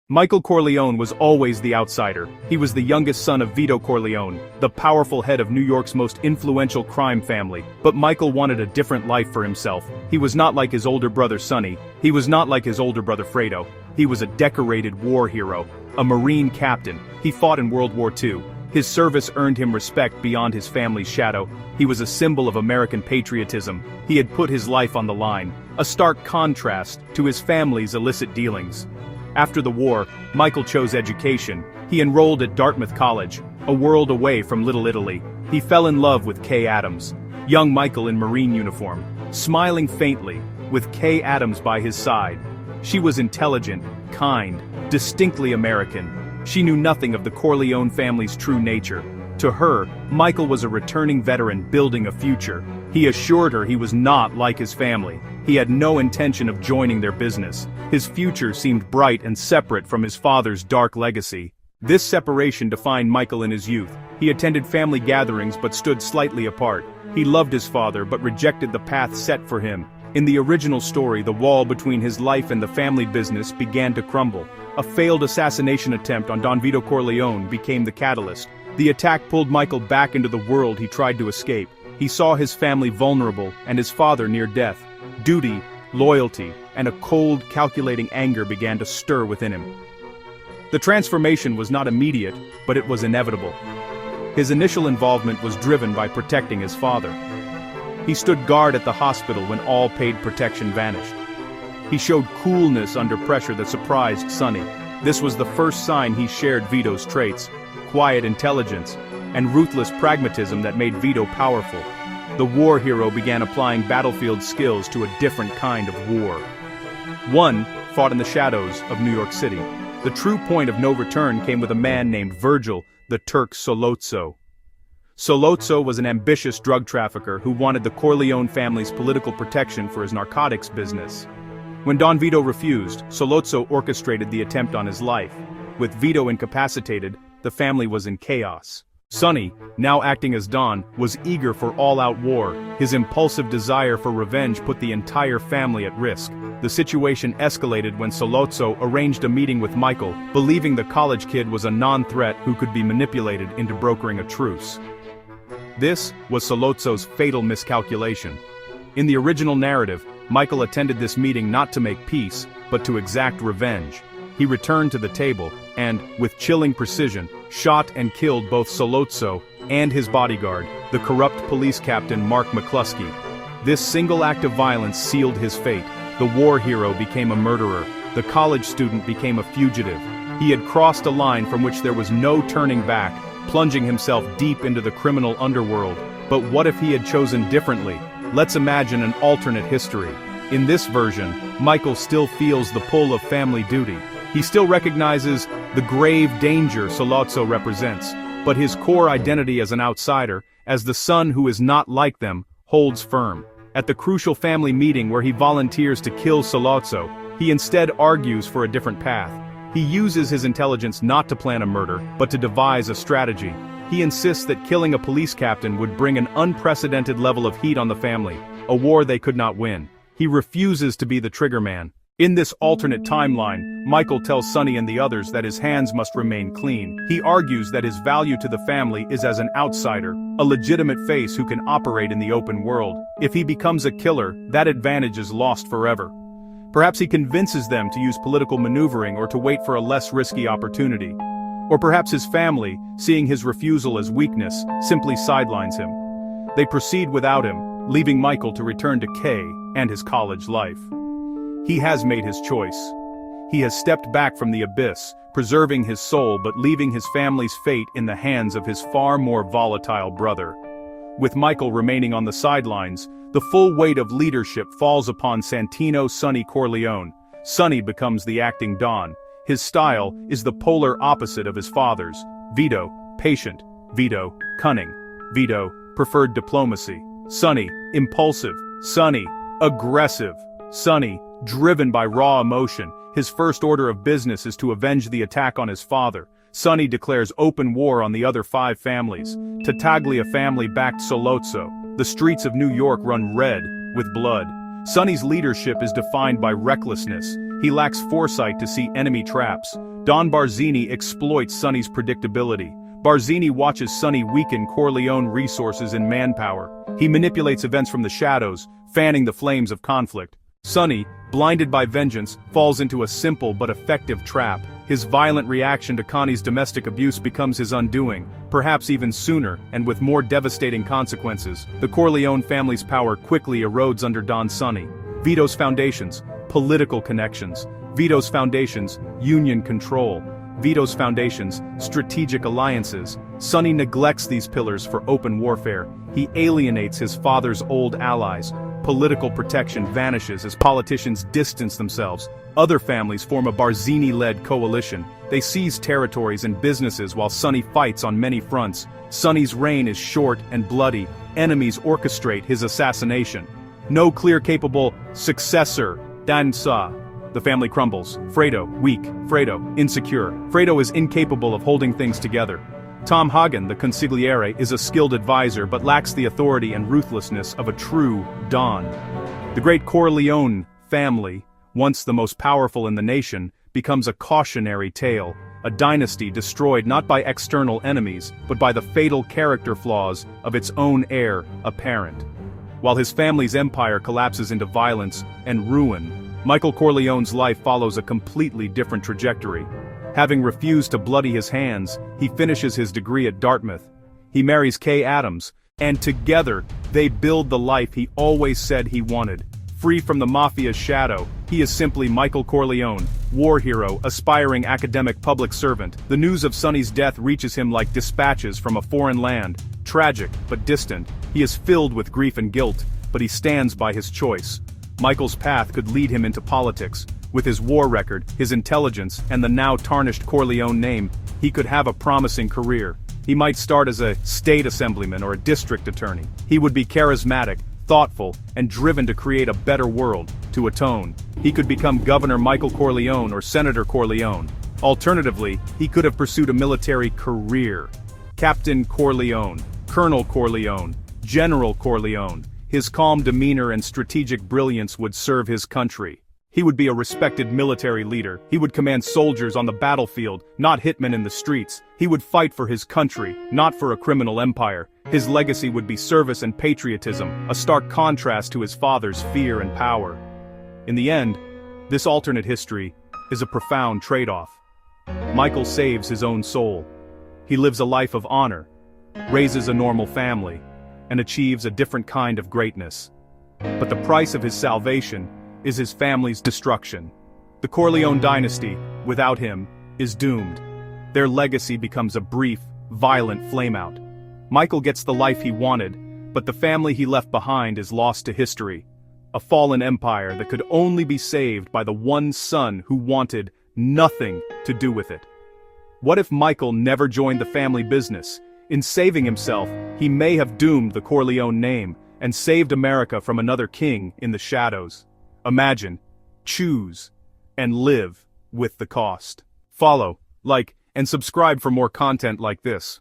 Michael Corleone was always the outsider. He was the youngest son of Vito Corleone, the powerful head of New York's most influential crime family. But Michael wanted a different life for himself. He was not like his older brother Sonny. He was not like his older brother Fredo. He was a decorated war hero, a Marine captain. He fought in World War II. His service earned him respect beyond his family's shadow. He was a symbol of American patriotism. He had put his life on the line, a stark contrast to his family's illicit dealings. After the war, Michael chose education. He enrolled at Dartmouth College, a world away from Little Italy. He fell in love with Kay Adams, young Michael in Marine uniform, smiling faintly, with Kay Adams by his side. She was intelligent, kind, distinctly American. She knew nothing of the Corleone family's true nature. To her, Michael was a returning veteran building a future. He assured her he was not like his family. He had no intention of joining their business. His future seemed bright and separate from his father's dark legacy. This separation defined Michael in his youth. He attended family gatherings but stood slightly apart. He loved his father but rejected the path set for him. In the original story, the wall between his life and the family business began to crumble. A failed assassination attempt on Don Vito Corleone became the catalyst. The attack pulled Michael back into the world he tried to escape. He saw his family vulnerable and his father near death. Duty, loyalty, and a cold, calculating anger began to stir within him. The transformation was not immediate, but it was inevitable. His initial involvement was driven by protecting his father. He stood guard at the hospital when all paid protection vanished. He showed coolness under pressure that surprised Sonny. This was the first sign he shared Vito's traits, quiet intelligence, and ruthless pragmatism that made Vito powerful. The war hero began applying battlefield skills to a different kind of war. One fought in the shadows of New York City. The true point of no return came with a man named Virgil, the Turk Sollozzo. Sollozzo was an ambitious drug trafficker who wanted the Corleone family's political protection for his narcotics business. When Don Vito refused, Sollozzo orchestrated the attempt on his life. With Vito incapacitated, the family was in chaos. Sonny, now acting as Don, was eager for all-out war. His impulsive desire for revenge put the entire family at risk. The situation escalated when Sollozzo arranged a meeting with Michael, believing the college kid was a non-threat who could be manipulated into brokering a truce. This was Sollozzo's fatal miscalculation. In the original narrative, Michael attended this meeting not to make peace, but to exact revenge. He returned to the table and, with chilling precision, shot and killed both Sollozzo and his bodyguard, the corrupt police captain Mark McCluskey. This single act of violence sealed his fate. The war hero became a murderer. The college student became a fugitive. He had crossed a line from which there was no turning back, plunging himself deep into the criminal underworld. But what if he had chosen differently? Let's imagine an alternate history. In this version, Michael still feels the pull of family duty. He still recognizes the grave danger Sollozzo represents, but his core identity as an outsider, as the son who is not like them, holds firm. At the crucial family meeting where he volunteers to kill Sollozzo, he instead argues for a different path. He uses his intelligence not to plan a murder, but to devise a strategy. He insists that killing a police captain would bring an unprecedented level of heat on the family, a war they could not win. He refuses to be the triggerman. In this alternate timeline, Michael tells Sonny and the others that his hands must remain clean. He argues that his value to the family is as an outsider, a legitimate face who can operate in the open world. If he becomes a killer, that advantage is lost forever. Perhaps he convinces them to use political maneuvering or to wait for a less risky opportunity. Or perhaps his family, seeing his refusal as weakness, simply sidelines him. They proceed without him, leaving Michael to return to Kay and his college life. He has made his choice. He has stepped back from the abyss, preserving his soul but leaving his family's fate in the hands of his far more volatile brother. With Michael remaining on the sidelines, the full weight of leadership falls upon Santino Sonny Corleone. Sonny becomes the acting Don. His style is the polar opposite of his father's. Vito, patient. Vito, cunning. Vito, preferred diplomacy. Sonny, impulsive. Sonny, aggressive. Sonny, driven by raw emotion. His first order of business is to avenge the attack on his father. Sonny declares open war on the other 5 families. Tattaglia family backed Sollozzo. The streets of New York run red with blood. Sonny's leadership is defined by recklessness. He lacks foresight to see enemy traps. Don Barzini exploits Sonny's predictability. Barzini watches Sonny weaken Corleone resources and manpower. He manipulates events from the shadows, fanning the flames of conflict. Sonny, blinded by vengeance, falls into a simple but effective trap. His violent reaction to Connie's domestic abuse becomes his undoing, perhaps even sooner and with more devastating consequences. The Corleone family's power quickly erodes under Don Sonny. Vito's foundations: political connections. Vito's foundations: union control. Vito's foundations: strategic alliances. Sonny neglects these pillars for open warfare. He alienates his father's old allies. Political protection vanishes as politicians distance themselves. Other families form a Barzini-led coalition. They seize territories and businesses while Sonny fights on many fronts. Sonny's reign is short and bloody. Enemies orchestrate his assassination. No clear capable successor. Danza. The family crumbles. Fredo, weak. Fredo, insecure. Fredo is incapable of holding things together. Tom Hagen, the consigliere, is a skilled advisor but lacks the authority and ruthlessness of a true Don. The great Corleone family, once the most powerful in the nation, becomes a cautionary tale, a dynasty destroyed not by external enemies, but by the fatal character flaws of its own heir apparent. While his family's empire collapses into violence and ruin, Michael Corleone's life follows a completely different trajectory. Having refused to bloody his hands, he finishes his degree at Dartmouth. He marries Kay Adams, and together, they build the life he always said he wanted. Free from the mafia's shadow, he is simply Michael Corleone, war hero, aspiring academic public servant. The news of Sonny's death reaches him like dispatches from a foreign land. Tragic, but distant. He is filled with grief and guilt, but he stands by his choice. Michael's path could lead him into politics. With his war record, his intelligence, and the now tarnished Corleone name, he could have a promising career. He might start as a state assemblyman or a district attorney. He would be charismatic, thoughtful, and driven to create a better world, to atone. He could become Governor Michael Corleone or Senator Corleone. Alternatively, he could have pursued a military career. Captain Corleone, Colonel Corleone, General Corleone. His calm demeanor and strategic brilliance would serve his country. He would be a respected military leader. He would command soldiers on the battlefield, not hitmen in the streets. He would fight for his country, not for a criminal empire. His legacy would be service and patriotism, a stark contrast to his father's fear and power. In the end, this alternate history is a profound trade-off. Michael saves his own soul. He lives a life of honor, raises a normal family, and achieves a different kind of greatness. But the price of his salvation is his family's destruction. The Corleone dynasty, without him, is doomed. Their legacy becomes a brief, violent flameout. Michael gets the life he wanted, but the family he left behind is lost to history. A fallen empire that could only be saved by the one son who wanted nothing to do with it. What if Michael never joined the family business? In saving himself, he may have doomed the Corleone name and saved America from another king in the shadows. Imagine, choose, and live with the cost. Follow, like, and subscribe for more content like this.